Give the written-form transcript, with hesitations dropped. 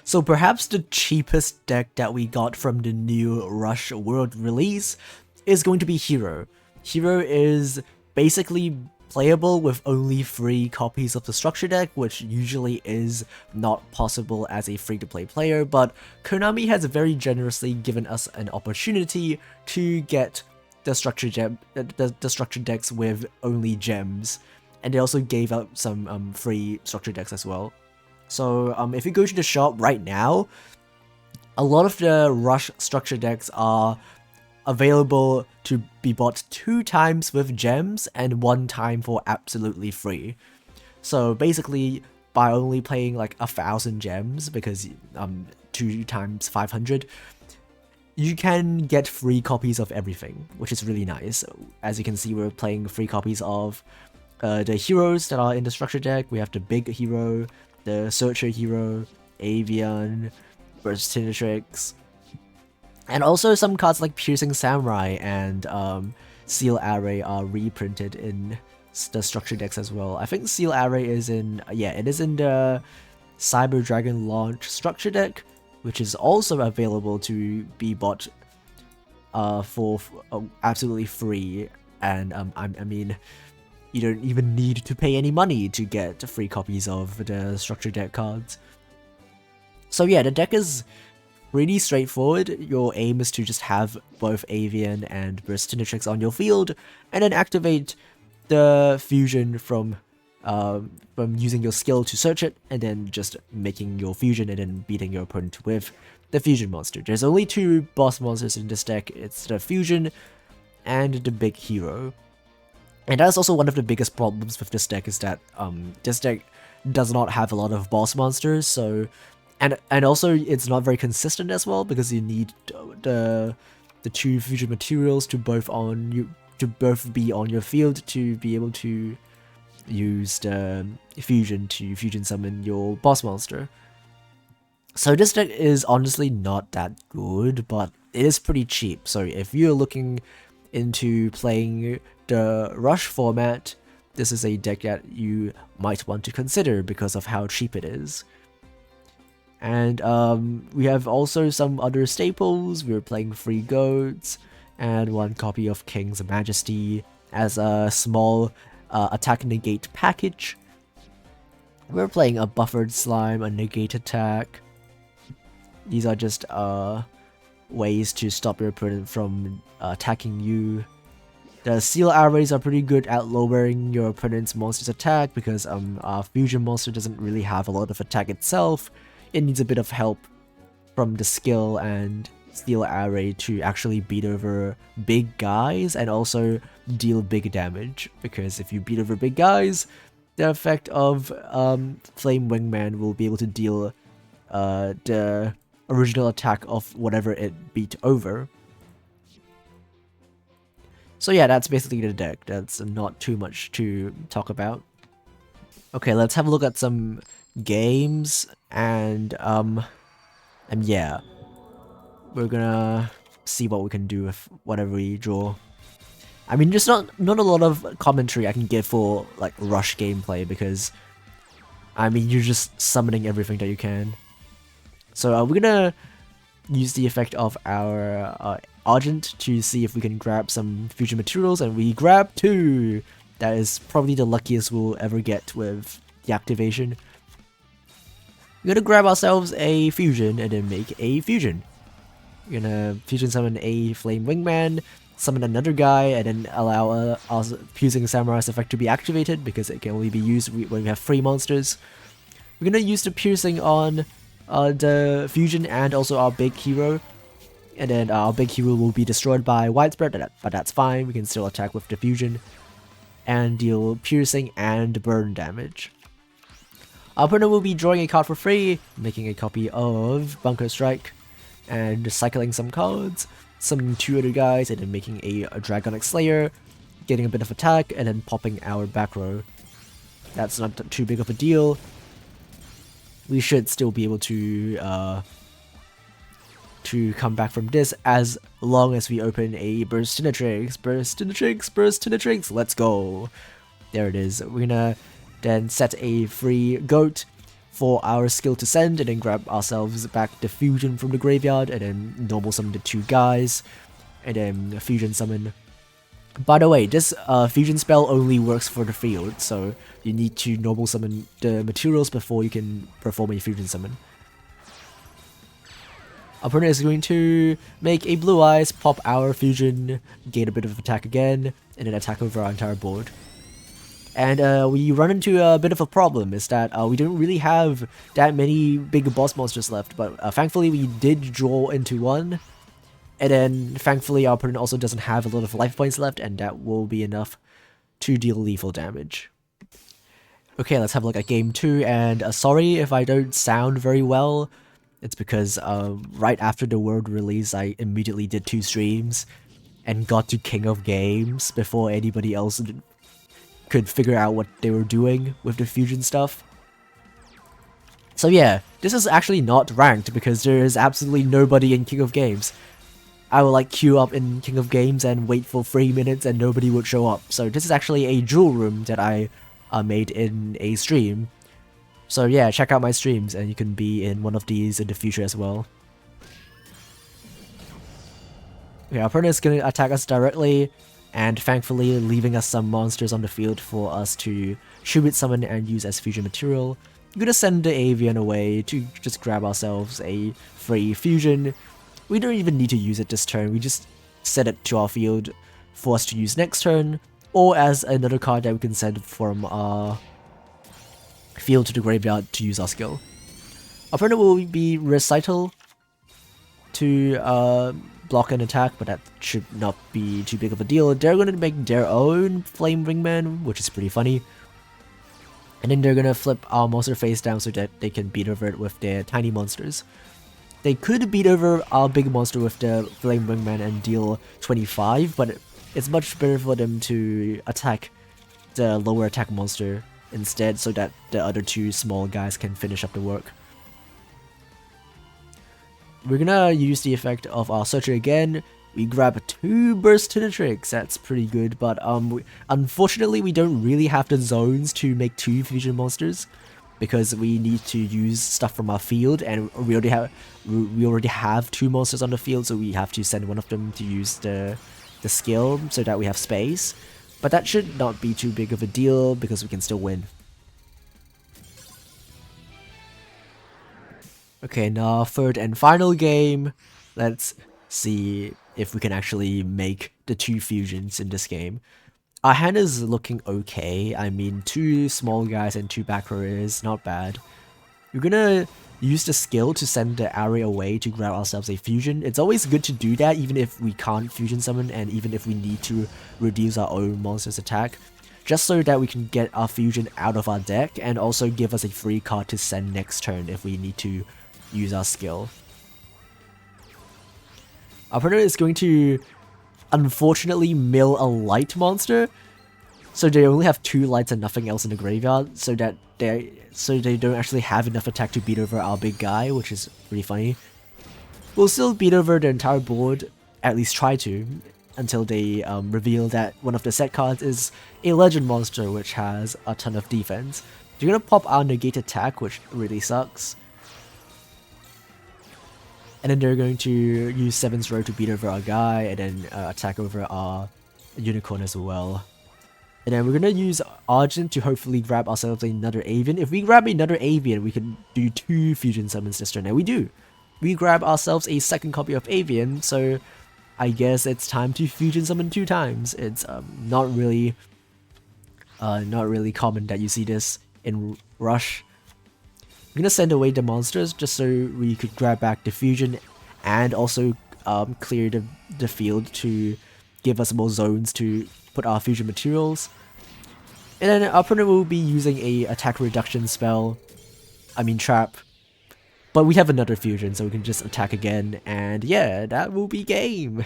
So perhaps the cheapest deck that we got from the new Rush World release is going to be Hero. Hero is basically playable with only 3 copies of the structure deck, which usually is not possible as a free-to-play player, but Konami has very generously given us an opportunity to get the structure decks with only gems, and they also gave out some free structure decks as well. So if you go to the shop right now, a lot of the Rush structure decks are available to be bought 2 times with gems and 1 time for absolutely free. So basically, by only playing like 1,000 gems, because 2 times 500, you can get free copies of everything, which is really nice. As you can see, we're playing free copies of the heroes that are in the structure deck. We have the big hero, the searcher hero, Avian, Burstinatrix, and also some cards like Piercing Samurai and Seal Array are reprinted in the structure decks as well. I think Seal Array is in, it is in the Cyber Dragon launch structure deck, which is also available to be bought for absolutely free. And I mean, you don't even need to pay any money to get free copies of the structure deck cards. So yeah, the deck is pretty straightforward. Your aim is to just have both Avian and Burstinatrix on your field, and then activate the fusion from using your skill to search it, and then just making your fusion and then beating your opponent with the fusion monster. There's only 2 boss monsters in this deck. It's the fusion and the big hero. And that's also one of the biggest problems with this deck, is that this deck does not have a lot of boss monsters, so and also it's not very consistent as well, because you need the 2 fusion materials to both be on your field to be able to use the fusion to fusion summon your boss monster. So this deck is honestly not that good, but it is pretty cheap. So if you're looking into playing the Rush format, this is a deck that you might want to consider because of how cheap it is. And we have also some other staples. We're playing Free Goats and 1 copy of King's Majesty as a small attack negate package. We're playing a Buffered Slime, a negate attack. These are just ways to stop your opponent from attacking you. The Seal Arrays are pretty good at lowering your opponent's monster's attack, because our fusion monster doesn't really have a lot of attack itself. It needs a bit of help from the skill and Steel Array to actually beat over big guys and also deal big damage, because if you beat over big guys, the effect of Flame Wingman will be able to deal the original attack of whatever it beat over. So yeah, that's basically the deck. That's not too much to talk about. Okay, let's have a look at some games, and yeah, we're gonna see what we can do with whatever we draw. I mean, there's not a lot of commentary I can give for like Rush gameplay, because I mean, you're just summoning everything that you can. So we're gonna use the effect of our Argent to see if we can grab some fusion materials, and we grab 2. That is probably the luckiest we'll ever get with the activation. We're gonna grab ourselves a fusion and then make a fusion. We're gonna fusion summon a Flame Wingman, summon another guy, and then allow our Piercing Samurai's effect to be activated, because it can only be used when we have 3 monsters. We're gonna use the piercing on the fusion and also our big hero, and then our big hero will be destroyed by Widespread, but that's fine. We can still attack with the fusion and deal piercing and burn damage. Our opponent will be drawing a card for free, making a copy of Bunker Strike, and cycling some cards, summoning 2 other guys, and then making a Dragonic Slayer, getting a bit of attack, and then popping our back row. That's not too big of a deal. We should still be able to come back from this, as long as we open a Burstinatrix, let's go. There it is. We're gonna then set a free goat, for our skill to send, and then grab ourselves back the fusion from the graveyard, and then normal summon the 2 guys, and then fusion summon. By the way, this fusion spell only works for the field, so you need to normal summon the materials before you can perform a fusion summon. Opponent is going to make a blue eyes, pop our fusion, gain a bit of attack again, and then attack over our entire board. And we run into a bit of a problem, is that we don't really have that many big boss monsters left, but thankfully we did draw into one. And then thankfully our opponent also doesn't have a lot of life points left, and that will be enough to deal lethal damage. Okay, let's have a look at game 2, and sorry if I don't sound very well. It's because right after the world release, I immediately did 2 streams and got to King of Games before anybody else could figure out what they were doing with the fusion stuff. So yeah, this is actually not ranked because there is absolutely nobody in King of Games. I will like queue up in King of Games and wait for 3 minutes and nobody would show up. So this is actually a duel room that I made in a stream. So yeah, check out my streams and you can be in one of these in the future as well. Okay, our opponent is going to attack us directly, and thankfully leaving us some monsters on the field for us to tribute summon and use as fusion material. I'm going to send the avian away to just grab ourselves a free fusion. We don't even need to use it this turn, we just set it to our field for us to use next turn, or as another card that we can send from our field to the graveyard to use our skill. Opponent will be Recital to block an attack, but that should not be too big of a deal. They're going to make their own Flame Wingman, which is pretty funny. And then they're going to flip our monster face down so that they can beat over it with their tiny monsters. They could beat over our big monster with the Flame Wingman and deal 25, but it's much better for them to attack the lower attack monster instead so that the other 2 small guys can finish up the work. We're gonna use the effect of our Searcher again. We grab 2 Burst to the Tricks, that's pretty good, but unfortunately we don't really have the zones to make 2 fusion monsters, because we need to use stuff from our field, and we already have 2 monsters on the field, so we have to send one of them to use the skill so that we have space. But that should not be too big of a deal because we can still win. Okay, now third and final game. Let's see if we can actually make the 2 fusions in this game. Our hand is looking okay. I mean, 2 small guys and 2 back row is not bad. We're gonna use the skill to send the area away to grab ourselves a fusion. It's always good to do that even if we can't fusion summon and even if we need to reduce our own monster's attack, just so that we can get our fusion out of our deck and also give us a free card to send next turn if we need to use our skill. Our opponent is going to unfortunately mill a light monster, so they only have 2 lights and nothing else in the graveyard, so they don't actually have enough attack to beat over our big guy, which is pretty funny. We'll still beat over the entire board, at least try to, until they reveal that one of the set cards is a legend monster which has a ton of defense. They're gonna pop our negate attack, which really sucks. And then they're going to use 7's Row to beat over our guy, and then attack over our unicorn as well. And then we're gonna use Argent to hopefully grab ourselves another Avian. If we grab another Avian, we can do 2 fusion summons this turn, and we do. We grab ourselves a second copy of Avian, so I guess it's time to fusion summon 2 times. It's not really common that you see this in Rush. I'm gonna send away the monsters just so we could grab back the fusion and also clear the field to give us more zones to put our fusion materials. And then our opponent will be using a attack reduction spell, trap. But we have another fusion, so we can just attack again, and yeah, that will be game!